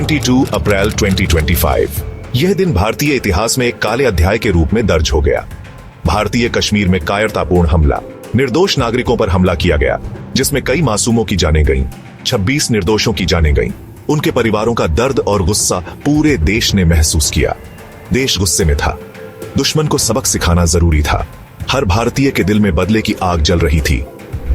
22 अप्रैल 2025। यह दिन भारतीय इतिहास में एक काले अध्याय के रूप में दर्ज हो गया। भारतीय कश्मीर में कायरतापूर्ण हमला, निर्दोष नागरिकों पर हमला किया गया, जिसमें कई मासूमों की जानें गईं, 26 निर्दोषों की जानें गईं। उनके परिवारों का दर्द और गुस्सा पूरे देश ने महसूस किया। देश गुस्से में था। दुश्मन को सबक सिखाना जरूरी था। हर भारतीय के दिल में बदले की आग जल रही थी।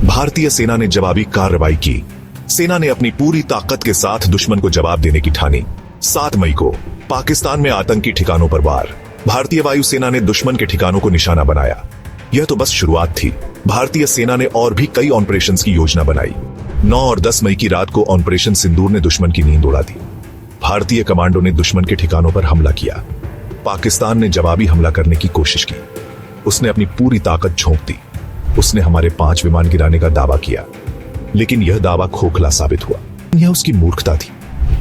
भारतीय सेना ने जवाबी कार्रवाई की। सेना ने अपनी पूरी ताकत के साथ दुश्मन को जवाब देने की ठानी। 7 मई को पाकिस्तान में आतंकी ठिकानों पर वार। भारतीय वायुसेना ने दुश्मन के ठिकानों को निशाना बनाया। यह तो बस शुरुआत थी। भारतीय सेना ने और भी कई ऑपरेशंस की योजना बनाई। 9 और 10 मई की रात को ऑपरेशन सिंदूर ने दुश्मन की नींद उड़ा दी। भारतीय कमांडो ने दुश्मन के ठिकानों पर हमला किया। पाकिस्तान ने जवाबी हमला करने की कोशिश की। उसने अपनी पूरी ताकत झोंक दी। उसने हमारे 5 विमान गिराने का दावा किया, लेकिन यह दावा खोखला साबित हुआ। यह उसकी मूर्खता थी।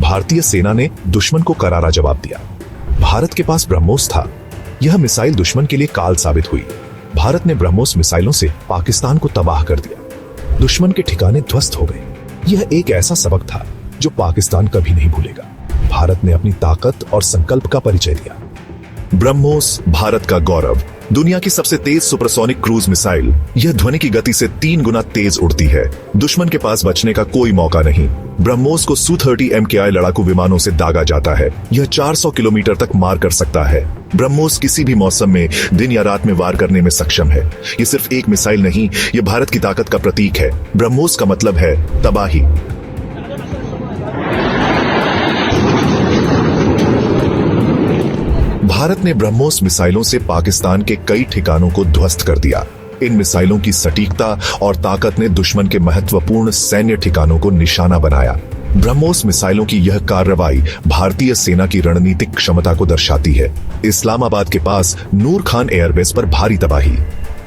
भारतीय सेना ने दुश्मन को करारा जवाब दिया। भारत के पास ब्रह्मोस था। यह मिसाइल दुश्मन के लिए काल साबित हुई। भारत ने ब्रह्मोस मिसाइलों से पाकिस्तान को तबाह कर दिया। दुश्मन के ठिकाने ध्वस्त हो गए। यह एक ऐसा सबक था जो पाकिस्तान कभी नहीं भूलेगा। भारत ने अपनी ताकत और संकल्प का परिचय दिया। ब्रह्मोस भारत का गौरव, दुनिया की सबसे तेज सुपरसोनिक क्रूज मिसाइल। यह ध्वनि की गति से 3 गुना तेज उड़ती है। दुश्मन के पास बचने का कोई मौका नहीं। ब्रह्मोस को Su-30 MKI लड़ाकू विमानों से दागा जाता है। यह 400 किलोमीटर तक मार कर सकता है। ब्रह्मोस किसी भी मौसम में दिन या रात में वार करने में सक्षम है। यह सिर्फ एक मिसाइल नहीं, यह भारत की ताकत का प्रतीक है। ब्रह्मोस का मतलब है तबाही। भारत ने ब्रह्मोस मिसाइलों से पाकिस्तान के कई ठिकानों को ध्वस्त कर दिया। इन मिसाइलों की सटीकता और ताकत ने दुश्मन के महत्वपूर्ण सैन्य ठिकानों को निशाना बनाया। ब्रह्मोस मिसाइलों की यह कार्रवाई भारतीय सेना की रणनीतिक क्षमता को दर्शाती है। इस्लामाबाद के पास नूर खान एयरबेस पर भारी तबाही।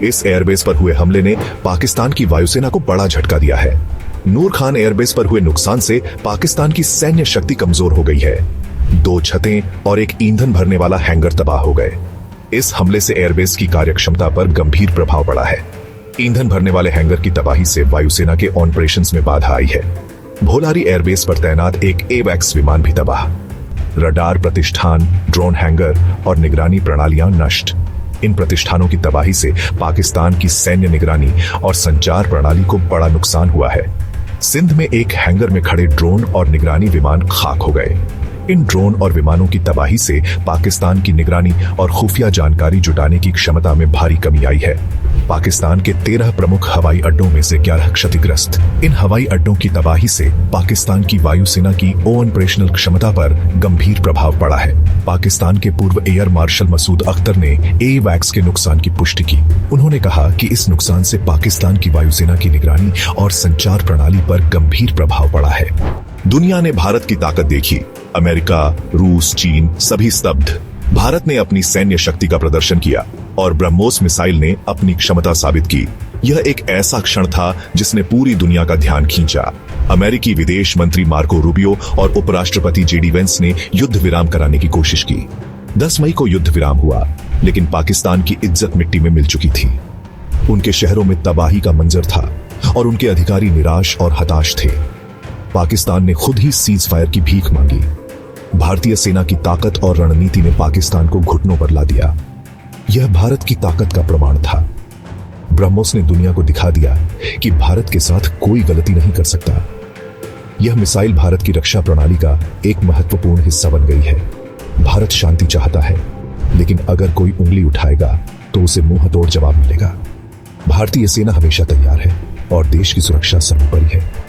इस एयरबेस पर हुए हमले ने पाकिस्तान की वायुसेना को बड़ा झटका दिया है। नूर खान एयरबेस पर हुए नुकसान से पाकिस्तान की सैन्य शक्ति कमजोर हो गई है। 2 छतें और एक ईंधन भरने वाला हैंगर तबाह हो गए। इस हमले से एयरबेस की कार्यक्षमता पर गंभीर प्रभाव पड़ा है। ईंधन भरने वाले हैंगर की तबाही से वायुसेना के ऑपरेशंस में बाधा आई है। भोलारी एयरबेस पर तैनात एक एवैक्स विमान भी तबाह। रडार प्रतिष्ठान, ड्रोन हैंगर और निगरानी प्रणालियां नष्ट। इन प्रतिष्ठानों की तबाही से पाकिस्तान की सैन्य निगरानी और संचार प्रणाली को बड़ा नुकसान हुआ है। सिंध में एक हैंगर में खड़े ड्रोन और निगरानी विमान खाक हो गए। इन ड्रोन और विमानों की तबाही से पाकिस्तान की निगरानी और खुफिया जानकारी जुटाने की क्षमता में भारी कमी आई है। पाकिस्तान के 13 प्रमुख हवाई अड्डों में से 11 क्षतिग्रस्त। इन हवाई अड्डों की तबाही से पाकिस्तान की वायुसेना की ऑपरेशनल क्षमता पर गंभीर प्रभाव पड़ा है। पाकिस्तान के पूर्व एयर मार्शल मसूद अख्तर ने एवैक्स के नुकसान की पुष्टि की। उन्होंने कहा कि इस नुकसान से पाकिस्तान की वायुसेना की निगरानी और संचार प्रणाली पर गंभीर प्रभाव पड़ा है। दुनिया ने भारत की ताकत देखी। अमेरिका, रूस, चीन सभी स्तब्ध। भारत ने अपनी सैन्य शक्ति का प्रदर्शन किया और ब्रह्मोस मिसाइल ने अपनी क्षमता साबित की। यह एक ऐसा क्षण था जिसने पूरी दुनिया का ध्यान खींचा। अमेरिकी विदेश मंत्री मार्को रूबियो और उपराष्ट्रपति JD वेंस ने युद्ध विराम कराने की कोशिश की। 10 मई को युद्ध विराम हुआ, लेकिन पाकिस्तान की इज्जत मिट्टी में मिल चुकी थी। उनके शहरों में तबाही का मंजर था और उनके अधिकारी निराश और हताश थे। पाकिस्तान ने खुद ही सीज फायर की भीख मांगी। भारतीय सेना की ताकत और रणनीति ने पाकिस्तान को घुटनों पर ला दिया। यह भारत की ताकत का प्रमाण था। ब्रह्मोस ने दुनिया को दिखा दिया कि भारत के साथ कोई गलती नहीं कर सकता। यह मिसाइल भारत की रक्षा प्रणाली का एक महत्वपूर्ण हिस्सा बन गई है। भारत शांति चाहता है, लेकिन अगर कोई उंगली उठाएगा तो उसे मुंह तोड़ जवाब मिलेगा। भारतीय सेना हमेशा तैयार है और देश की सुरक्षा सर्वोपरि है।